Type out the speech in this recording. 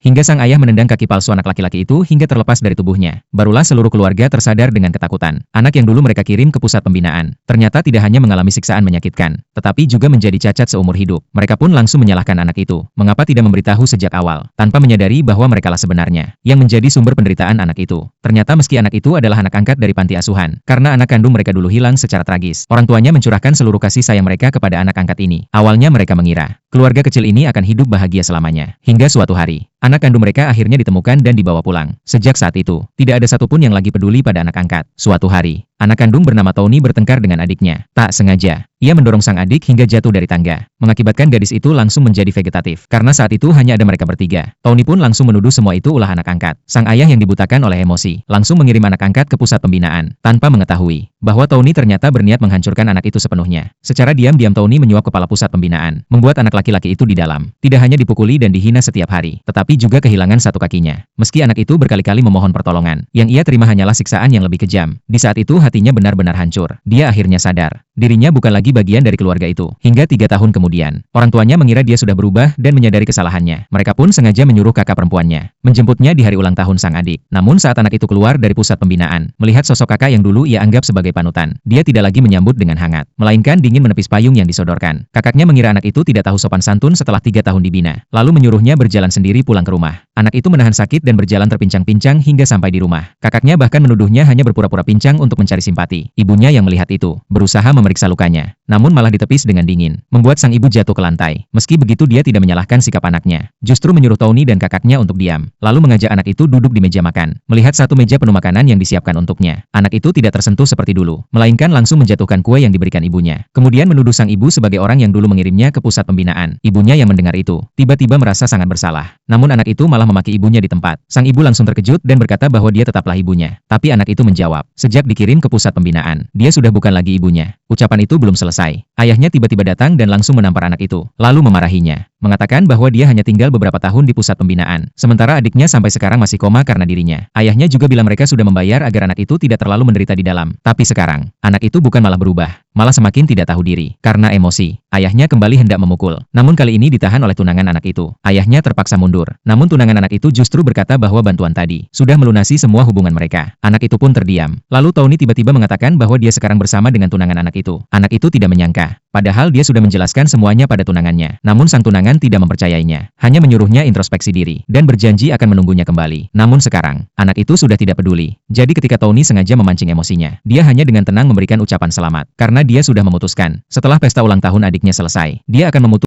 hingga sang ayah menendang kaki palsu anak laki-laki itu hingga terlepas dari tubuhnya. Barulah seluruh keluarga tersadar dengan ketakutan. Anak yang dulu mereka kirim ke pusat pembinaan, ternyata tidak hanya mengalami siksaan menyakitkan, tetapi juga menjadi cacat seumur hidup. Mereka pun langsung menyalahkan anak itu. Mengapa tidak memberitahu sejak awal, tanpa menyadari bahwa merekalah sebenarnya yang menjadi sumber penderitaan anak itu. Ternyata meski anak itu adalah anak angkat dari panti asuhan, karena anak kandung mereka dulu hilang secara tragis, orang tuanya mencurahkan seluruh kasih sayang mereka kepada anak angkat ini. Awalnya mereka mengira keluarga kecil ini akan hidup bahagia selamanya. Hingga suatu hari, anak kandung mereka akhirnya ditemukan dan dibawa pulang. Sejak saat itu, tidak ada satupun yang lagi peduli pada anak angkat. Suatu hari, anak kandung bernama Tony bertengkar dengan adiknya. Tak sengaja, ia mendorong sang adik hingga jatuh dari tangga, mengakibatkan gadis itu langsung menjadi vegetatif. Karena saat itu hanya ada mereka bertiga, Tony pun langsung menuduh semua itu ulah anak angkat. Sang ayah yang dibutakan oleh emosi, langsung mengirim anak angkat ke pusat pembinaan, tanpa mengetahui bahwa Tony ternyata berniat menghancurkan anak itu sepenuhnya. Secara diam-diam Tony menyuap kepala pusat pembinaan, membuat anak laki-laki itu di dalam tidak hanya dipukuli dan dihina setiap hari, tetapi juga kehilangan satu kakinya. Meski anak itu berkali-kali memohon pertolongan, yang ia terima hanyalah siksaan yang lebih kejam. Di saat itu hatinya benar-benar hancur. Dia akhirnya sadar, dirinya bukan lagi bagian dari keluarga itu. Hingga 3 tahun kemudian, orang tuanya mengira dia sudah berubah dan menyadari kesalahannya. Mereka pun sengaja menyuruh kakak perempuannya menjemputnya di hari ulang tahun sang adik. Namun saat anak itu keluar dari pusat pembinaan, melihat sosok kakak yang dulu ia anggap sebagai panutan, dia tidak lagi menyambut dengan hangat, melainkan dingin menepis payung yang disodorkan. Kakaknya mengira anak itu tidak tahu sopan santun setelah 3 tahun dibina, lalu menyuruhnya berjalan sendiri pulang ke rumah. Anak itu menahan sakit dan berjalan terpincang-pincang hingga sampai di rumah. Kakaknya bahkan menuduhnya hanya berpura-pura pincang untuk mencari simpati. Ibunya yang melihat itu, berusaha memeriksa lukanya, namun malah ditepis dengan dingin, membuat sang ibu jatuh ke lantai. Meski begitu dia tidak menyalahkan sikap anaknya, justru menyuruh Tony dan kakaknya untuk diam, lalu mengajak anak itu duduk di meja makan. Melihat satu meja penuh makanan yang disiapkan untuknya, anak itu tidak tersentuh seperti dulu, melainkan langsung menjatuhkan kue yang diberikan ibunya. Kemudian menuduh sang ibu sebagai orang yang dulu mengirimnya ke pusat pembinaan. Ibunya yang mendengar itu, tiba-tiba merasa sangat bersalah. Namun anak itu malah memaki ibunya di tempat. Sang ibu langsung terkejut dan berkata bahwa dia tetaplah ibunya. Tapi anak itu menjawab, sejak dikirim ke pusat pembinaan, dia sudah bukan lagi ibunya. Ucapan itu belum selesai. Ayahnya tiba-tiba datang dan langsung menampar anak itu, lalu memarahinya, mengatakan bahwa dia hanya tinggal beberapa tahun di pusat pembinaan, sementara adiknya sampai sekarang masih koma karena dirinya. Ayahnya juga bilang mereka sudah membayar agar anak itu tidak terlalu menderita di dalam. Tapi sekarang, anak itu bukan malah berubah, malah semakin tidak tahu diri. Karena emosi, ayahnya kembali hendak memukul. Namun kali ini ditahan oleh tunangan anak itu. Ayahnya terpaksa mundur. Namun tunangan anak itu justru berkata bahwa bantuan tadi sudah melunasi semua hubungan mereka. Anak itu pun terdiam. Lalu Tony tiba-tiba mengatakan bahwa dia sekarang bersama dengan tunangan anak itu. Anak itu tidak menyangka, padahal dia sudah menjelaskan semuanya pada tunangannya. Namun sang tunangan tidak mempercayainya, hanya menyuruhnya introspeksi diri, dan berjanji akan menunggunya kembali. Namun sekarang, anak itu sudah tidak peduli. Jadi ketika Tony sengaja memancing emosinya, dia hanya dengan tenang memberikan ucapan selamat, karena dia sudah memutuskan, setelah pesta ulang tahun adiknya selesai, dia akan memutuskan